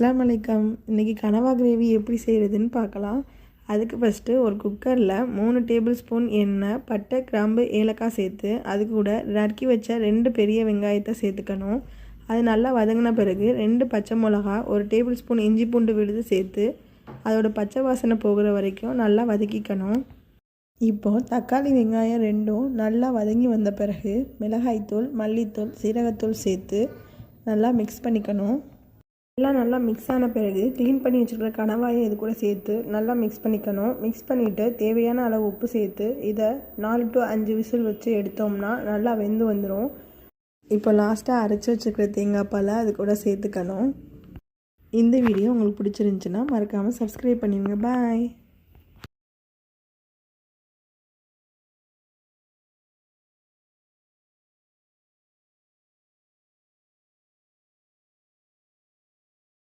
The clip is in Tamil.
அஸ்ஸலாமு அலைக்கும். இன்றைக்கி கனவா கிரேவி எப்படி செய்கிறதுன்னு பார்க்கலாம். அதுக்கு ஃபஸ்ட்டு ஒரு குக்கரில் 3 டேபிள் ஸ்பூன் எண்ணெய், பட்டை, கிராம்பு, ஏலக்காய் சேர்த்து அது கூட நறுக்கி வச்ச 2 பெரிய வெங்காயத்தை சேர்த்துக்கணும். அது நல்லா வதங்கின பிறகு 2 பச்சை மிளகா, 1 டேபிள் ஸ்பூன் இஞ்சி பூண்டு விழுது சேர்த்து அதோட பச்சை வாசனை போகிற வரைக்கும் நல்லா வதக்கிக்கணும். இப்போது தக்காளி வெங்காயம் ரெண்டும் நல்லா வதங்கி வந்த பிறகு மிளகாய்த்தூள், மல்லித்தூள், சீரகத்தூள் சேர்த்து நல்லா மிக்ஸ் பண்ணிக்கணும். எல்லாம் நல்லா மிக்ஸ் ஆன பிறகு க்ளீன் பண்ணி வச்சுருக்கிற கணவாயை இது கூட சேர்த்து நல்லா மிக்ஸ் பண்ணிக்கணும். மிக்ஸ் பண்ணிவிட்டு தேவையான அளவு உப்பு சேர்த்து இதை 4 to 5 விசில் வச்சு எடுத்தோம்னா நல்லா வெந்து வந்துடும். இப்போ லாஸ்ட்டாக அரைச்சி வச்சுருக்கிற தேங்காய் பாலை அது கூட சேர்த்துக்கணும். இந்த வீடியோ உங்களுக்கு பிடிச்சிருந்துச்சின்னா மறக்காமல் சப்ஸ்கிரைப் பண்ணிடுங்க. பாய்.